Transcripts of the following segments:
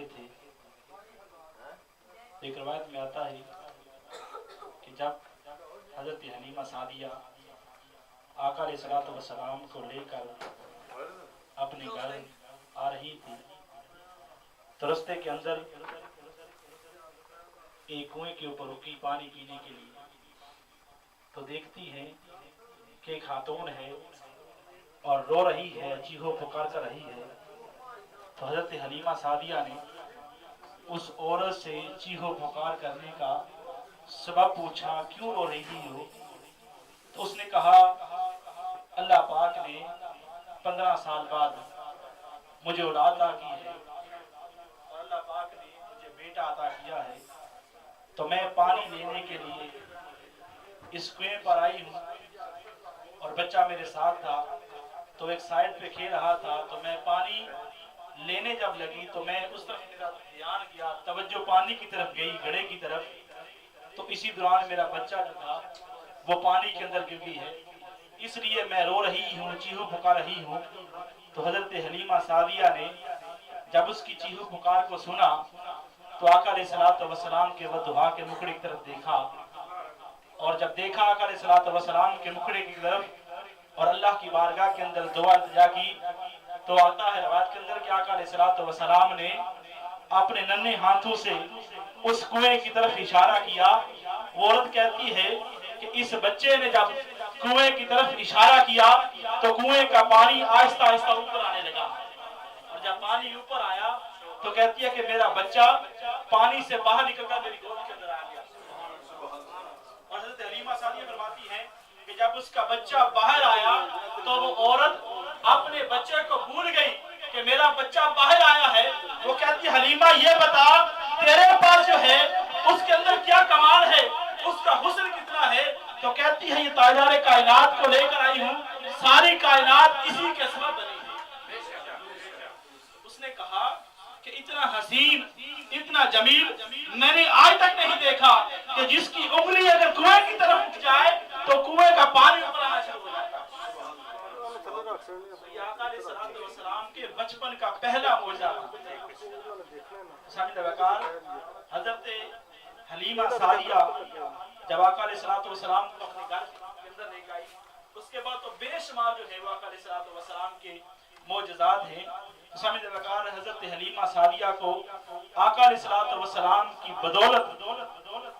थे। एक रवायत में आता है कि जब हजरत हलीमा सादिया आका अलैहिस्सलातु वस्सलाम को लेकर अपने घर आ रही थी तो रास्ते के अंदर एक कुएं के ऊपर रुकी पानी पीने के लिए, तो देखती है कि एक खातून है और रो रही है, चीखो पुकार कर रही है। तो हजरत हलीमा सादिया ने उस औरत से चीखो पुकार करने का सबब पूछा, क्यों रो रही हो? तो उसने कहा, अल्लाह पाक ने 15 साल बाद मुझे औलाद अता की है और अल्लाह पाक ने मुझे बेटा अता किया है, तो मैं पानी लेने के लिए इस कुएं पर आई हूँ और बच्चा मेरे साथ था, तो एक साइड पे खेल रहा था, तो मैं पानी लेने जब लगी तो मैं उस तरफ मेरा ध्यान गया, तवज्जो पानी की तरफ गई, घड़े की तरफ। तो इसी दौरान मेरा बच्चा जो था वो पानी के अंदर गिर गई है, इसलिए मैं रो रही हूँ, चीखो पुकार रही हूँ। तो हजरत हलीमा सादिया ने जब उसकी चीखो पुकार को सुना तो आका अलैहिस्सलातु वस्सलाम के वदुहा के मुखड़े की तरफ देखा, और जब देखा आका अलैहिस्सलातु वस्सलाम के मुखड़े की तरफ और अल्लाह की बारगाह के अंदर दुआ इल्तिजा की, तो आता है रवायत के अंदर कि आका अलैहिस्सलातु वस्सलाम ने अपने नन्हे हाथों से उस कुएं की तरफ इशारा किया। वो औरत कहती है कि इस बच्चे ने जब कुएं की तरफ इशारा किया तो कुएं का पानी आहिस्ता आहिस्ता ऊपर आने लगा, और जब पानी ऊपर आया तो कहती है कि मेरा बच्चा पानी से बाहर निकलकर मेरी गोद के अंदर आ गया। और हज़रत हलीमा सादिया फरमाती है कि जब उसका बच्चा बाहर आया तो वो औरत अपने बच्चे को भूल गई कि मेरा बच्चा बाहर आया है। वो कहती, हलीमा ये बता, तेरे पास जो है उसके अंदर क्या कमाल है, उसका हुस्न कितना है? तो कहती है, ये ताजदार कायनात को लेकर आई हूँ, सारी कायनात इसी के सबब बनी है। उसने कहा कि इतना हसीन, इतना जमील मैंने आज तक नहीं देखा कि जिसकी उंगली अगर कुएं की तरफ उठ जाए तो कुएं का पानी ऊपर आना शुरू हो जाता है। के बचपन का पहला मौजज़ा हजरत हलीमा सादिया जब आका अलैहिस्सलातु वस्सलाम को अपने घर के अंदर लेकर आई, उसके बाद तो बेशुमार जो है वो आका अलैहिस्सलातु वस्सलाम के मौजज़ात हैं। हजरत हलीमा सादिया को आका अलैहिस्सलातु वस्सलाम की बदौलत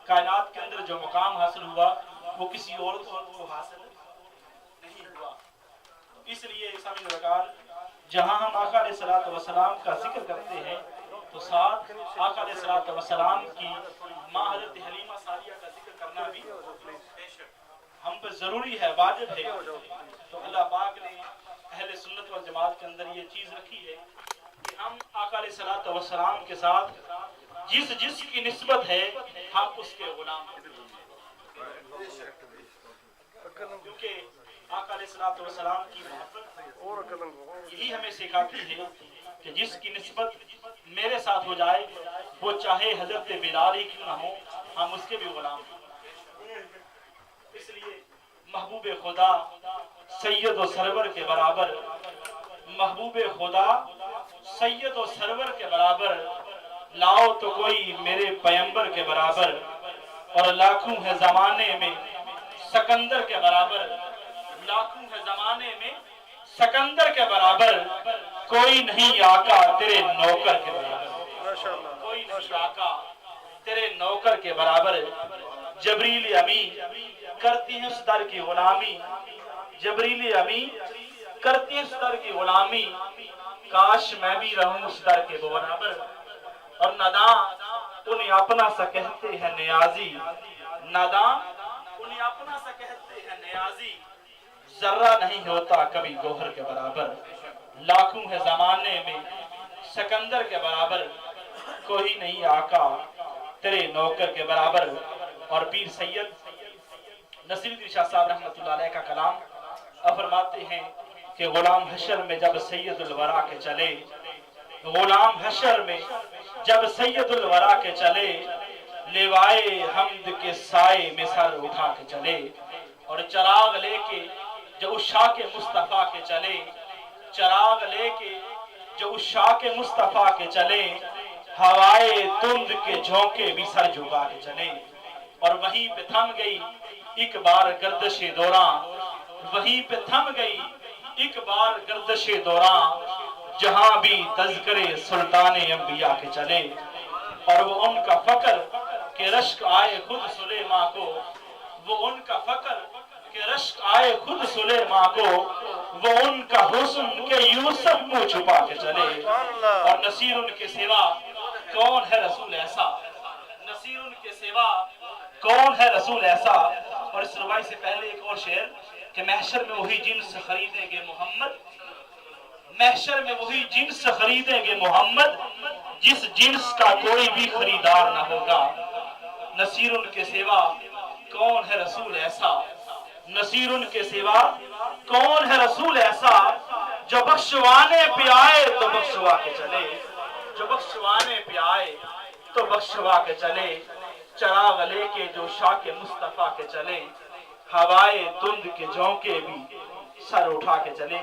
कायनात के अंदर जो मुकाम हासिल हुआ वो किसी और को हासिल नहीं हुआ। तो इसलिए जहां हम आका अलैहिस्सलातु वस्सलाम का जिक्र करते हैं तो साथ आका अलैहिस्सलातु वस्सलाम की मां हजरत हलीमा सादिया का जिक्र करना भी हम पर जरूरी है, वाजिब है। तो अल्लाह पाक ने अहले सुन्नत वल जमात के अंदर ये चीज रखी है कि हम आका अलैहिस्सलातु वस्सलाम के साथ जिस की निस्बत है हम उसके गुलाम हैं, क्योंकि आका अलैहिस्सलातु वस्सलाम की मोहब्बत यही हमें सिखाती है कि जिसकी निस्बत मेरे साथ हो जाए वो चाहे हजरत बिलाल ही क्यों ना हो, हम उसके भी गुलाम हैं। इसलिए महबूब खुदा सैयद और सरवर के बराबर, महबूब खुदा सैयद और सरवर के बराबर लाओ तो कोई मेरे पैगंबर के बराबर, और लाखों है जमाने में सिकंदर के बराबर, लाखों है जमाने में सिकंदर के बराबर, कोई नहीं आका तेरे नौकर के बराबर, कोई नहीं आका तेरे नौकर के बराबर। जबरील अमी करती है उस दर की गुलामी, जबरील अमी करती है उस दर की गुलामी, काश मैं भी रहूं उस दर के बराबर। और नदा उन्हें अपना सा कहते हैं नियाजी, नदा उन्हें अपना सा कहते हैं नियाजी, जर्रा नहीं होता कभी गोहर के बराबर। लाखों है जमाने में सिकंदर के बराबर, कोई नहीं आका तेरे नौकर के बराबर। और पीर सैयद नसीरुद्दीन शाह साहब रहमतुल्लाह अलैह का कलाम फरमाते हैं कि गुलाम हशर में जब सैयदुल वरा के चले, गुलाम हशर में जब सैयदुल वरा के चले, लेवाए हमद के साए में सर उठा के चले, और चराग लेके जो उस शाह के मुस्तफा के चले, चराग लेके जो उस शाह के मुस्तफा के चले, हवाए तुंद के झोंके भी सर झुका के चले। और वहीं पे थम गई एक बार गर्दशे दौरा, वहीं पे थम गई एक बार गर्दशे दौरा, जहां भी तज़किरे सुल्ताने अंबिया के चले। और वो उनका फकर के रश्क आए खुद सुलेमा को, वो उनका फकर के रश्क आए खुद सुलेमा को, वो उनका हुस्न के यूसुफ मुंह छुपा के चले। और नसीर उनके सिवा कौन है रसूल ऐसा, नसीर उनके सिवा कौन है रसूल ऐसा। और इस रवाई से पहले एक और शेर कि महशर में वही जिन्स खरीदेंगे मोहम्मद, महशर में वही जिन्स खरीदेंगे मोहम्मद, जिस जिन्स का कोई भी खरीदार ना होगा। नसीर उनके सिवा कौन है रसूल ऐसा, नसीर उनके सिवा कौन है रसूल ऐसा, जो बख्शवाने पे आए तो बख्शवा के चले, जो बख्शवाने पे आए तो बख्शवा के चले। चराग लेके जो शाके मुस्तफा के चले, हवाए तुंद के झोंके भी सर उठा के चले।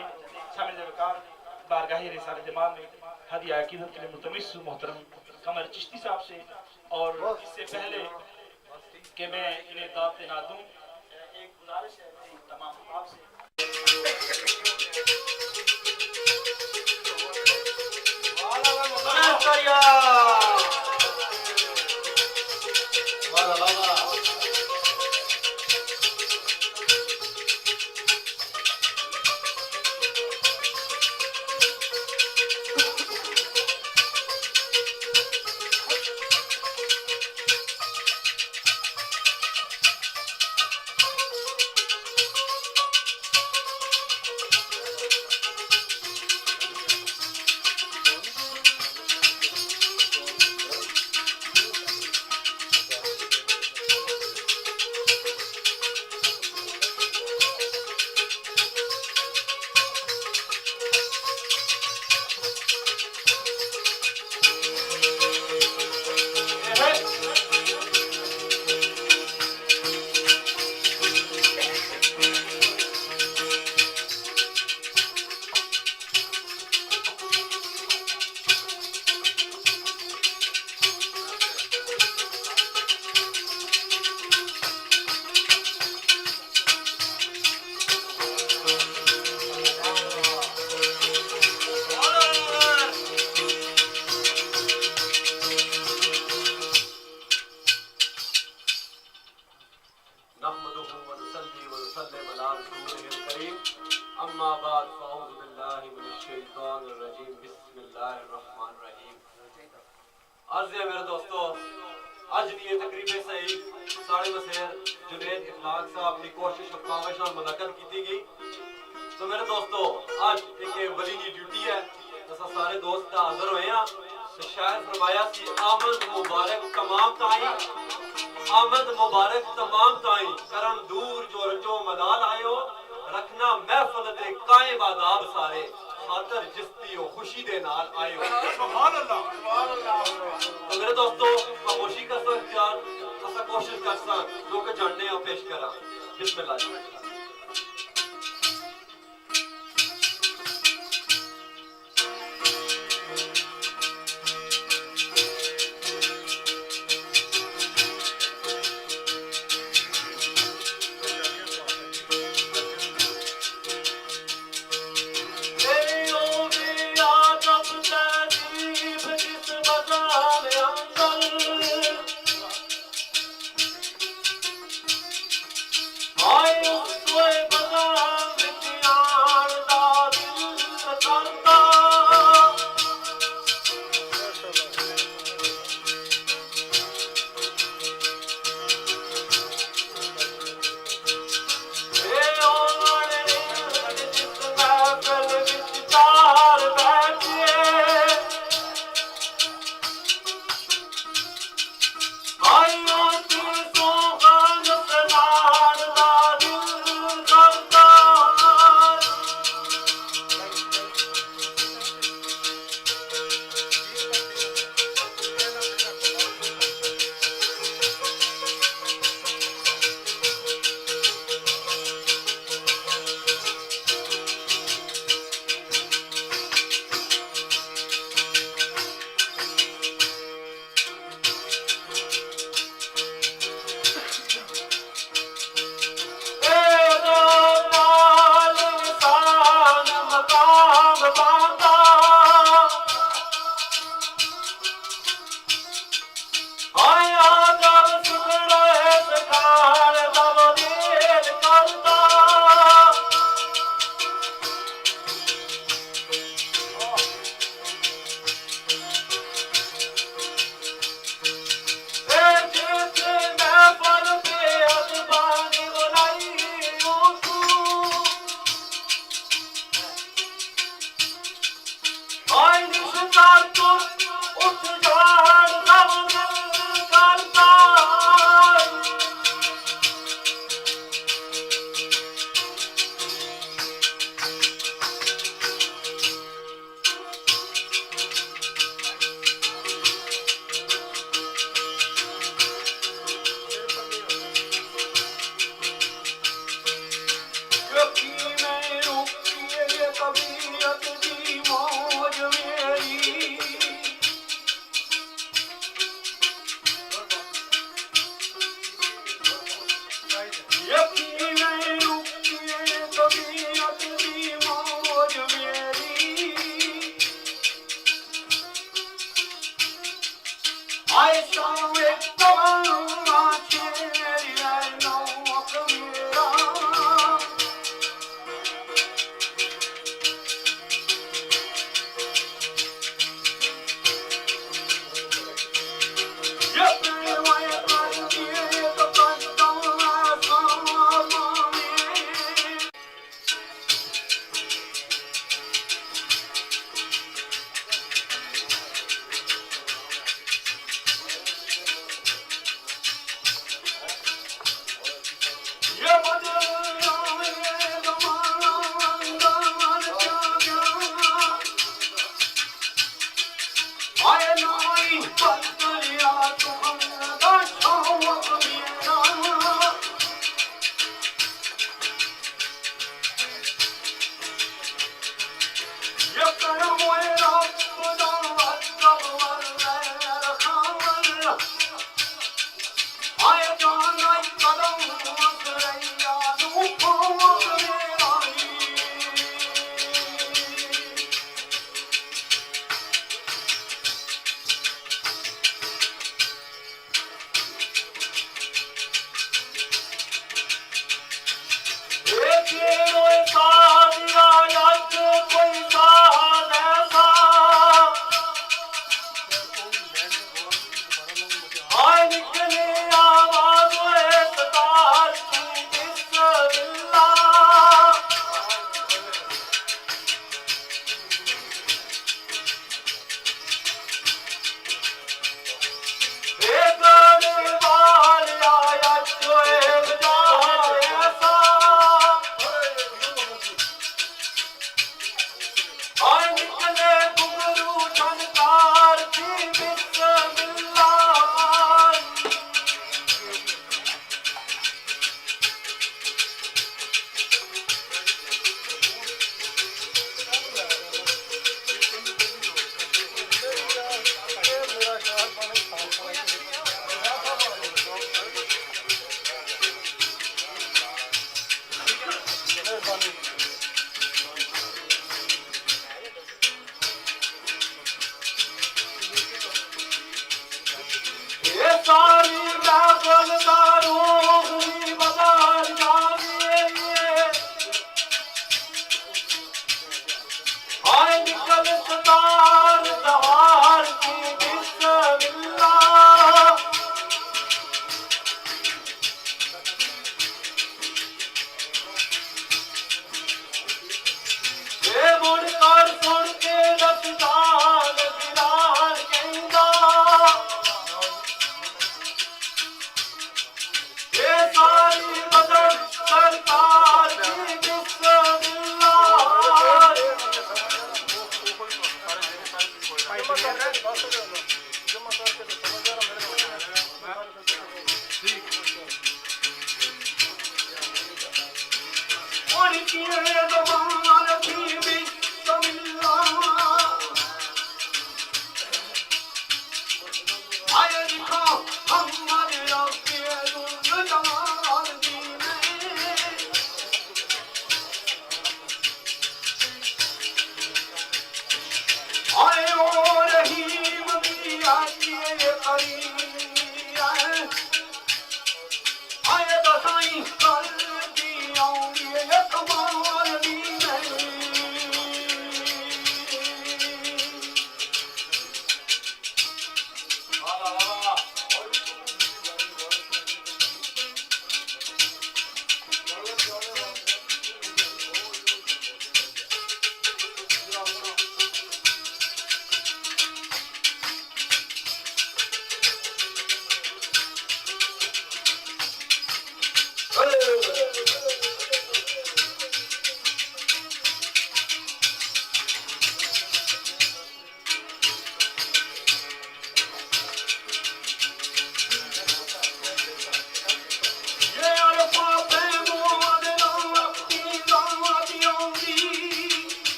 बारगाह रिसाले जमाल में हदिया अकीदत के लिए मुतमिस्स मोहतरम कमर चिश्ती साहब से। और इससे पहले कि मैं इन्हें दावत ना दूं, एक गुजारिश है मेरी तमाम आपसे। मेरे दोस्तों, आज ये तकरीबन सही साढ़े मसेर जुनेद इखलाक साहब की कोशिश और काविश और मुनक़द की गई। तो मेरे दोस्तों, आज एक बड़ी नी ड्यूटी है, असा सारे दोस्त हाजिर हुए हैं। तो शायर फरमाया कि आमद मुबारक तमाम ताई, आमद मुबारक तमाम ताई, करम दूर जो रजो मदाल आयो, रखना महफिल दे कायम आदाब सारे, खातर जिस्ती हो खुशी दे नाल आयो। सुभान अल्लाह, सुभान अल्लाह। तो मेरे दोस्तों, खामोशी का सो इख्तियार असा कोशिश कर सन लोग जानने और पेश करा। बिस्मिल्लाह।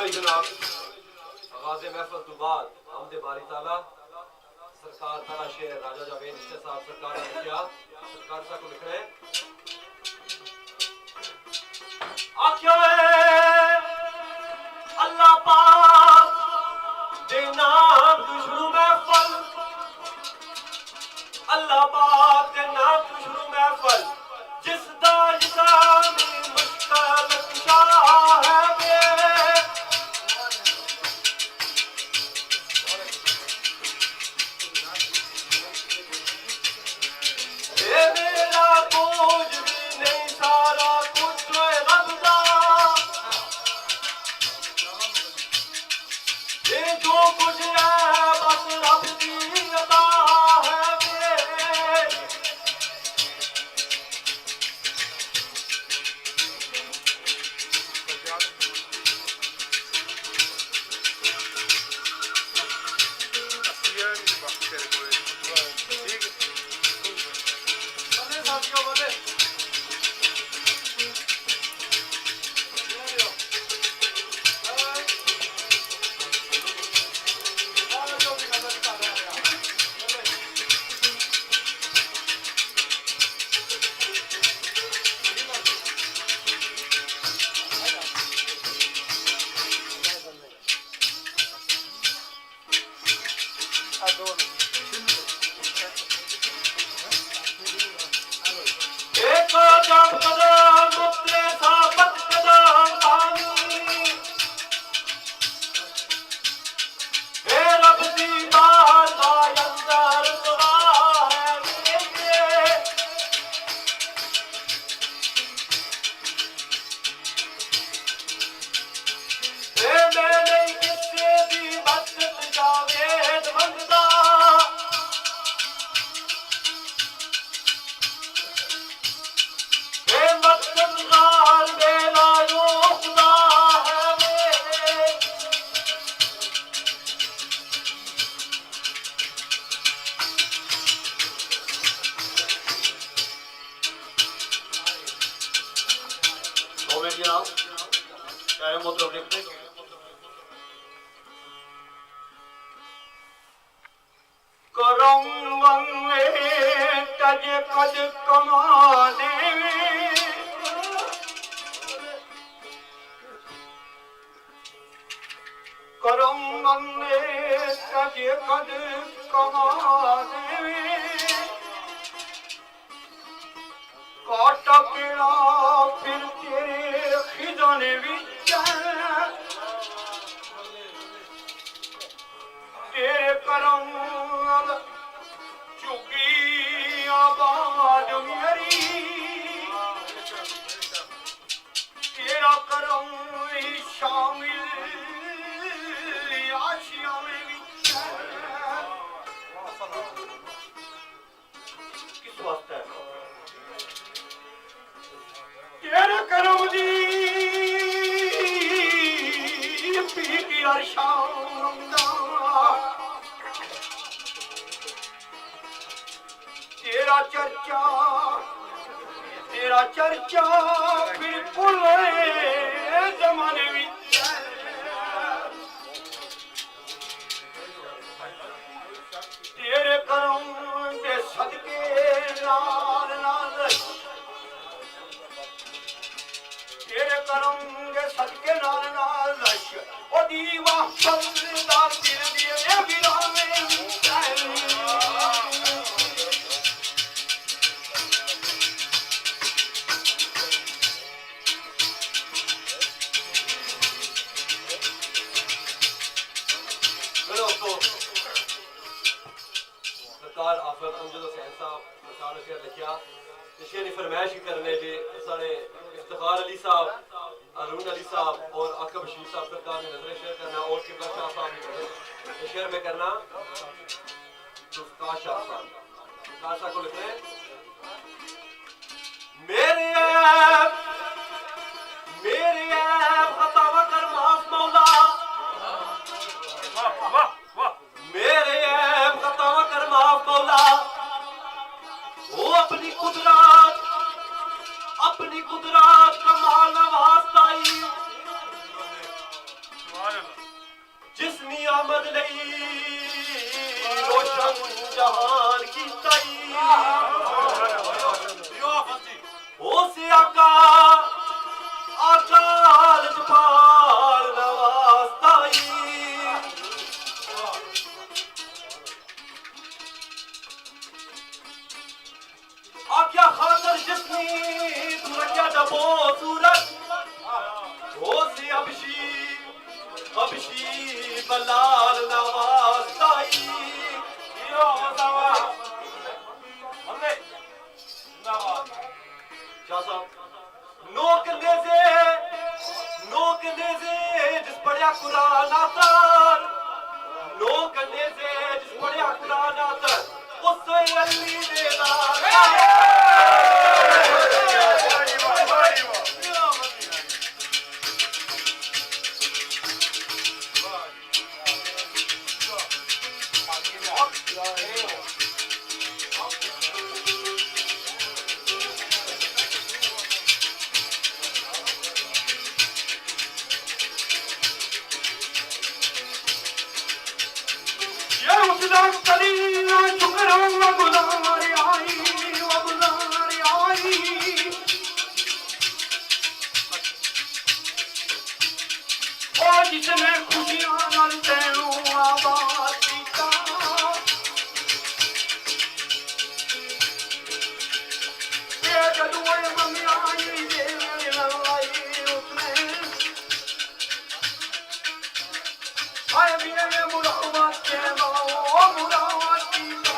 मेरी जनाब आगाज़ महफिल तो बाद हमदे बारी ताला सरकार ताला शेर राजा जावेद इश्क साहब सरकार ने लिखा सरकार साहब को लिख रहे हैं आख्या अल्लाह पाक दे नाम तो शुरू महफिल अल्लाह पाक दे नाम तो शुरू महफिल जिस दा निशान मुश्किल कुशा है तेरा चर्चा बिल्कुल जमाने में तेरे करम के सदके नाल नाल तेरे करम के सदके नाल नाल ओ दीवा फलदार दिल दिए वीराने आफत अमजद हुसैन साहब सरकार ने लिखा शेर की फरमाइश करने जी साढ़े इफ्तिखार अली साहब अरुण अली साहब और आका बशीर साहब सरकार ने नजर शेयर करना और किबला शाह साहब ने शेर में करना जुल्फकार शाह साहब को लिख रहे हैं मेरे ऐब खतावा कर माफ मौला मेरे ऐब खतावा कर माफ मौला वो अपनी कुदरत कमाल वास्ताई आमद नहीं रोशन जहान की ताई ओ से आका अकाल जपाल नवास्ताई आख्या खातर जिसनी तू रखा डबो सूरत ओ से अबशी बलाल नवास्ताई यो नवा हमने नवा शाह साहब नोक नेज़े जिस पढ़िया कुरान आतर नोक नेज़े जिस पढ़िया कुरान आतर उस अली दे जिसमें खुशियां नलते आबाद पीता ये जदुए मम्मी आई ये लड़ाई उसमें आए भी ये मुराद के वो मुराद की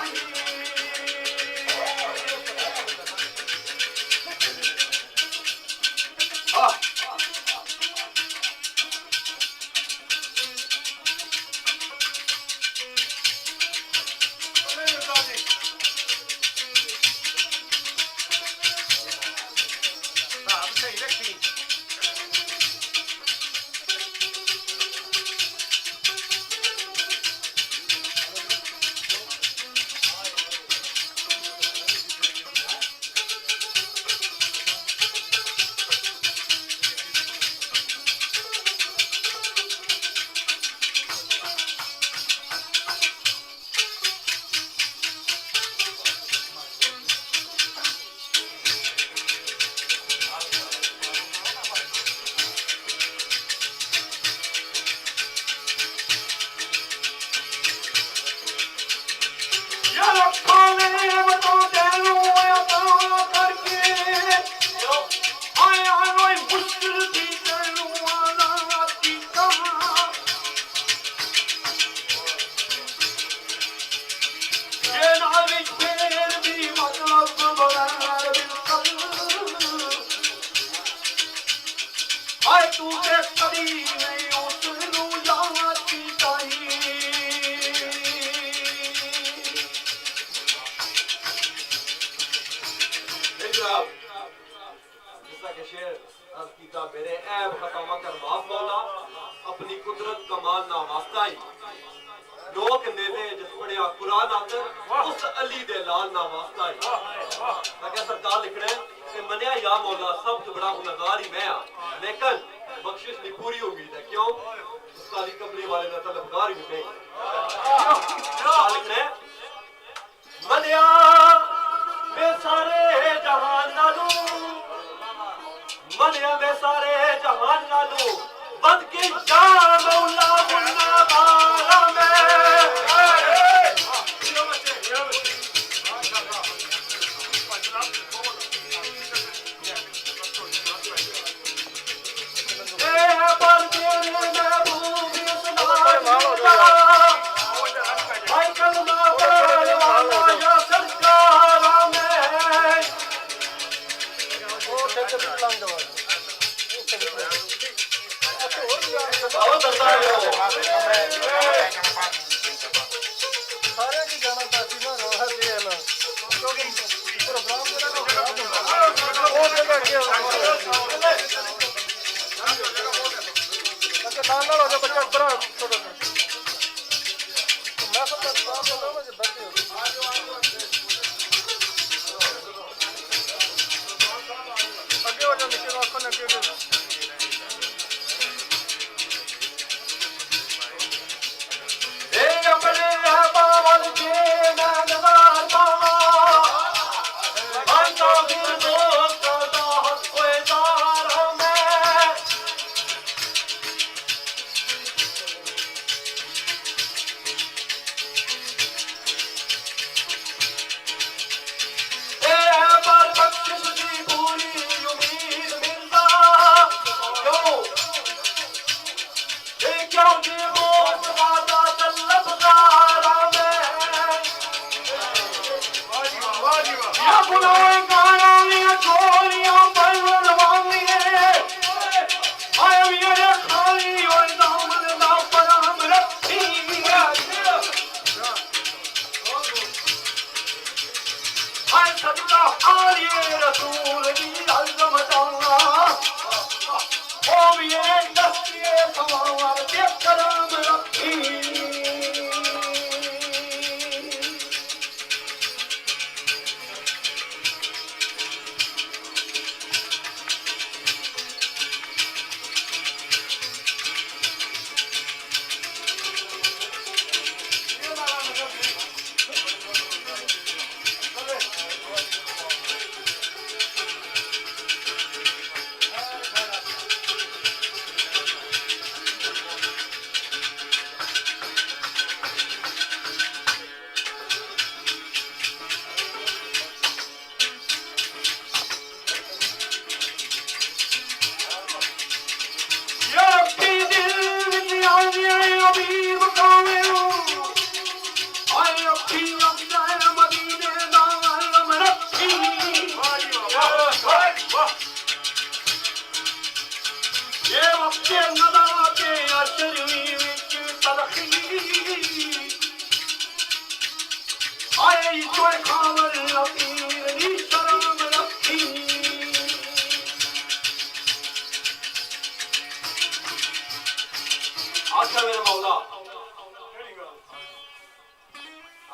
मेरे ऐब खतावा कर माफ मौला अपनी कुदरत कमाल ना वास्ताई लोक नेज़े जिस पढ़िया कुरान आकर उस अली दे लाल ना वास्ताई ताकि सरकार लिखने कि मनिया या मौला सब तो बड़ा गुनहगार ही मैं लेकिन बख्शिश नहीं पूरी होगी है क्यों उस काली कमली वाले का तलबगार भी नहीं लिखने मनिया मैं सारे जहान नालू मनिया में सारे जहान नालू बद की जान मौला मुन्ना बाला में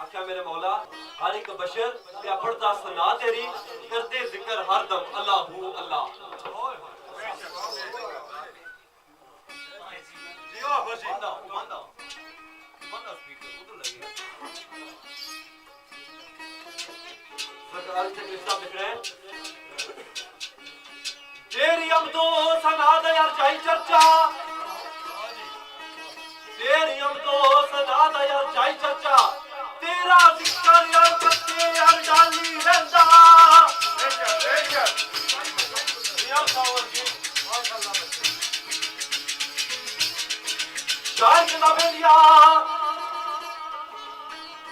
आख्या मेरे मौला हर एक बशर क्या पढ़ता सना तेरी करते जिक्र हर दम अल्लाह हू अल्लाह तेरी हम तो सना दे यार जाई चर्चा तेरी हम तो सना दे यार जाई चर्चा तेरा जिक्र यार करते यार डाली रहंदा यार सावर जी माशाल्लाह शायर के नाम लिया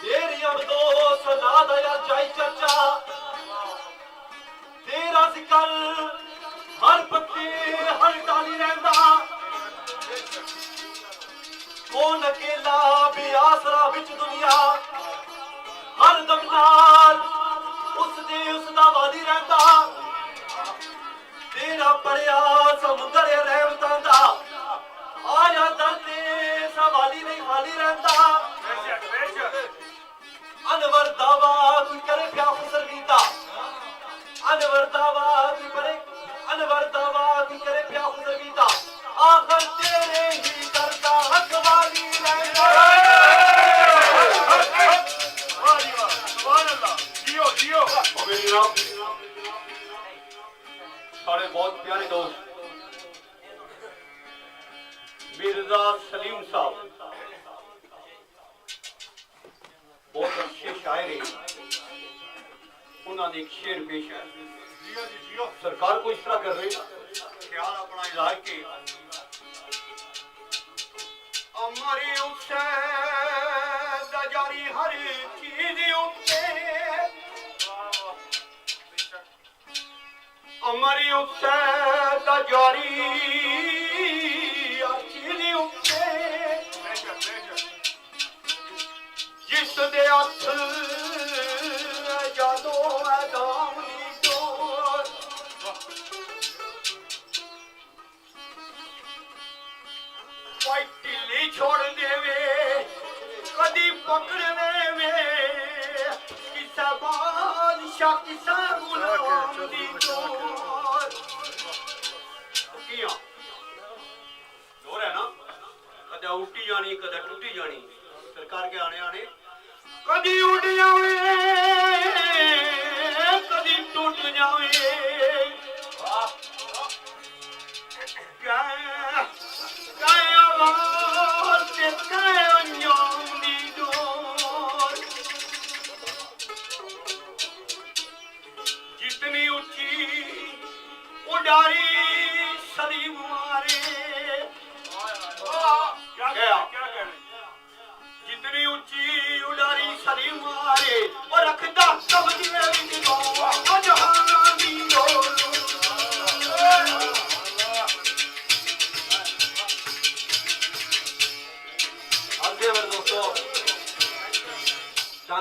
तेरी हम तो सना दे यार जाई चर्चा तेरा जिक्र हर पत्ते हर डाली रहंदा कौन अकेला भी आसरा बिच दुनिया हर दम नाल उसदा वाली रहंदा तेरा पड़िया समुंदर रहमतां दा आया दर ते सवाली नहीं खाली रहंदा अनवर दावा कोई करे प्या खुसर कीता अनवर दावा कोई करे अनवर दावा कोई करे प्या खुसर कीता आखिर तेरे ही करता हक वाली रहना सुभान अल्लाह जियो जियो सारे बहुत प्यारे दोस्त मिर्जा सलीम साहब बहुत अच्छे शायर हैं उन्होंने एक शेर पेश है सरकार को इस तरह कर रहे ख्याल अपना इलाज के अमरी उसे जारी हर चीज उसे अमरी उसे जारी हर चीज उसे जिस दे हथ जादो दाम टिल्ली छोड़ देवे कदी पकड़ देवे किसा बादशाह किसा गुलाम दी जोर किया जोर है ना कदे उठी जानी कदे टूटी जानी सरकार के आने आने कदी उठ जावे कदी टूट जावे जितनी ऊंची उड़ारी सलीम मारे क्या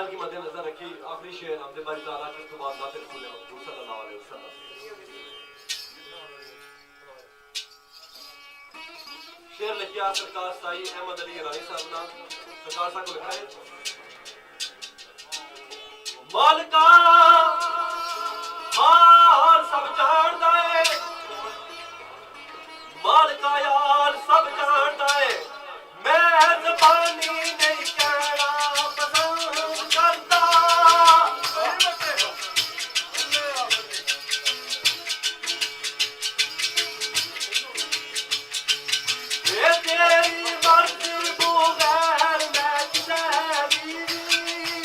ख्याल की मद्देनजर रखी आखिरी शेर हमदे बारी ताला के तो बाद नाते रसूल मकबूल सल्लल्लाहु अलैहि वसल्लम। शेर लिखिया सरकार साई अहमद अली रानी साहब ना सरकार साहब को लिखा है मालिका हाल सब जानता है मालिका यार सब जानता है मैं ज़बानी नहीं कहना पसंद करता ये तेरी मर्जी बगैर मैं किसे बीवी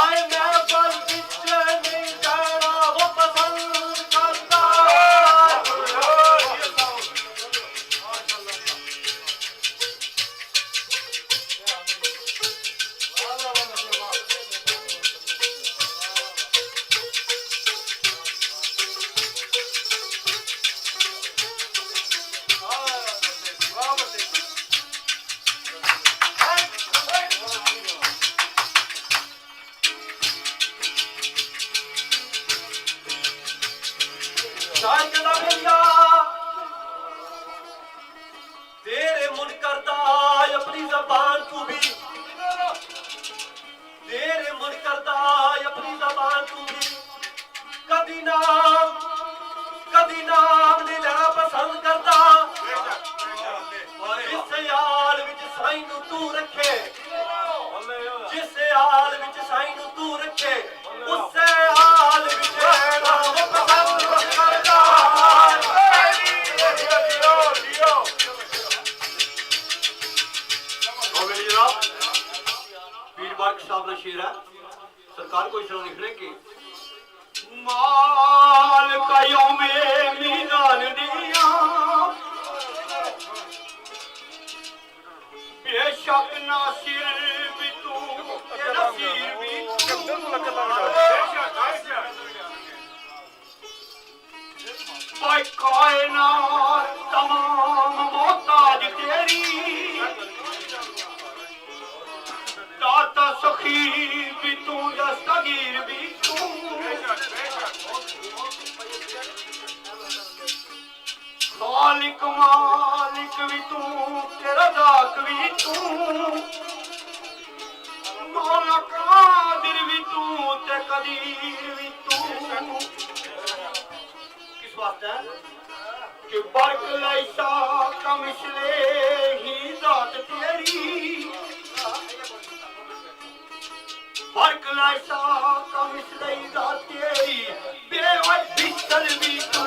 आए मैं बल पीछे नहीं जाना वो पसंद करता तेरे मुन करता अपनी जबान तू भी तेरे मुन करता अपनी जबान तू भी कभी नाम नहीं लेना पसंद करता जिस याल विच साईं नू तू रखे जिस हाल विच साईं नू तू रखे उससे हाल विच रहना वो पसंद करता शेर है सरकार को इशारा लिख रहे कि माल कायों में मीनान दिया बेशक नासिर भी तू नसीर भी तू भाई कायनात तमाम मोहताज तेरी दाता सखी भी तू दस्तगीर भी तू खालिक मालिक भी तू तेरा दाक भी तू मौला कादिर भी तू ते कदीर भी तू किस वास्ते कि बरक लैसा कमिसले ही जात तेरी बरक लैसा कमिसले ही जात तेरी बेवज बिस्तर भी तू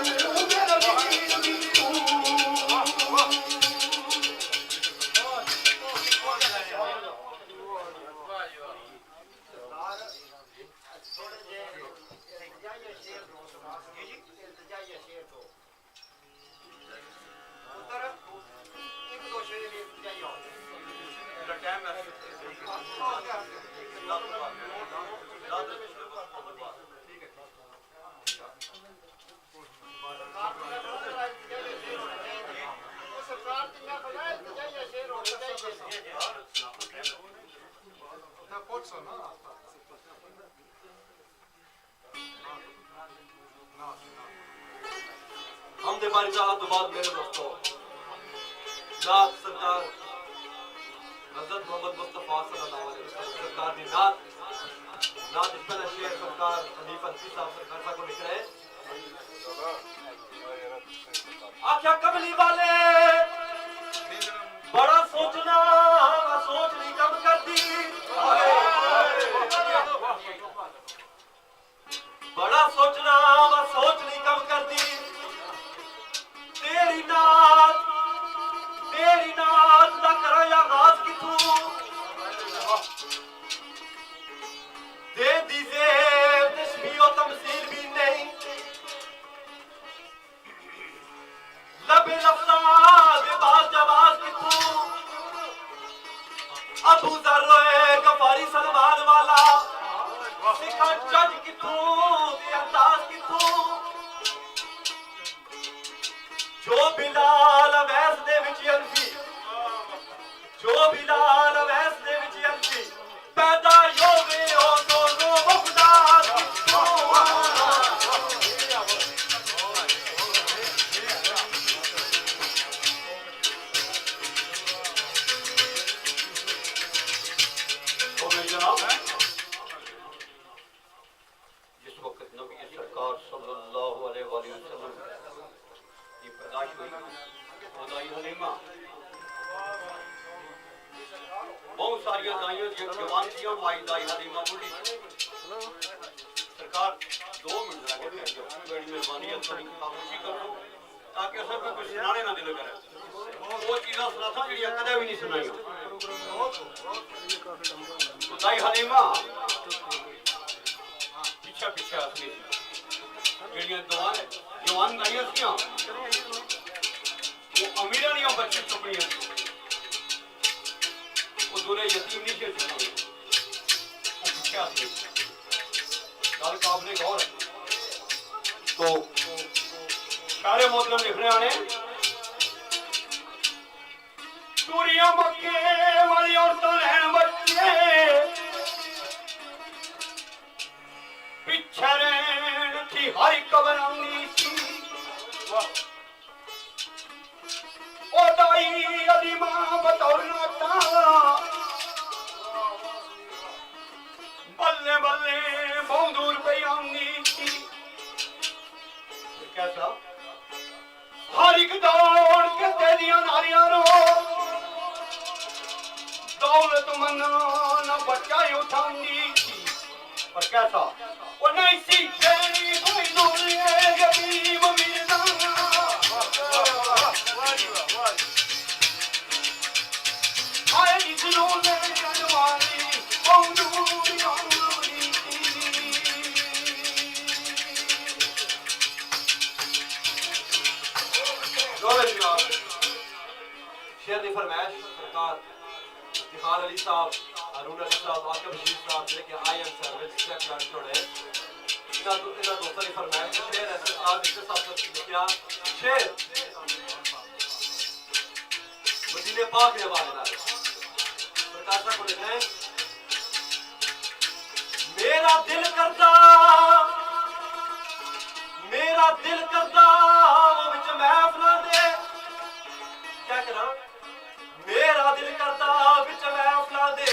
हम दे बारी जात तो बाद मेरे दोस्तों नात सरकार हजरत मोहम्मद मुस्तफा सल्लल्लाहु अलैहि वसल्लम सरकार दी नात इतना शेर सरकार खलीफा साहब सरकार साहब को लिख रहे हैं आख्या कबली वाले बड़ा सोचना सोच नहीं कम करती बड़ा सोचना सोच नहीं कम करती तेरी नात दा करा आगाज किथों दे दीजे तशबीह तमसील भी नहीं लबे लफ्ज़ात बाज जवाज किथों अबू ज़र रोए गफारी सलमान वाला सिखा जज किथों ते अंदाज किथों जो बिलाल अवैस दे विच अल्फी जो बिलाल अवैस दे विच अल्फी पैदा हलीमा बहुत सारिया दाइयां जवान थी माई दाई हलीमा बुढ़ी सरकार 2 मिनट जरा के बैठ जाओ बड़ी मेहरबानी है थोड़ी खामोशी कर लो ताकि असर पे कुछ सुनाने ना दिल करे वो चीज़ां सुनाता जड़ियां कदे भी नहीं सुनाइयां तो दाई हलीमा पीछे पीछे आती जड़ियां जवान दाइयां थी वो अमीरा नहीं बच्चे चुपड़ियां वो दूल्हे यतीम नहीं थे चुपड़े वो पीछे आती गल काबले गौर है तो सारे मोहतरम लिखने आने सूरिया मक्के वाली औरतां लैन बच्चे पिछे रहन थी हर कबर आंदी सी ओ दाई हलीमा बतौर नाता बल्ले बल्ले बहुत दूर पे आंदी थी कैसा हर एक दौड़ के तेरियां नारियां रो दौलत मना ना बच्चा उठाऊंगी थी पर कैसा वो नहीं सी तेरी कोई दूर गरीब मिलना हाय जिसनों ने अनवारी बहुत दूर आऊंगी शेर की फरमाइश सरकार इफ्तिखार अली साहब हारून अली साहब आकिब बशीर साहब जिहड़े कि आई एम सर्विस सेक्रेटरी छोड़े इन्हां दोस्तां की फरमाइश शेर है सरकार इसके साथ लिखिया शेर मदीने पाक के हवाले नाल सरकार साहब को लिखना है मेरा दिल करदा वो विच महफिलां दे क्या करा मेरा दिल करदा विच महफिलां दे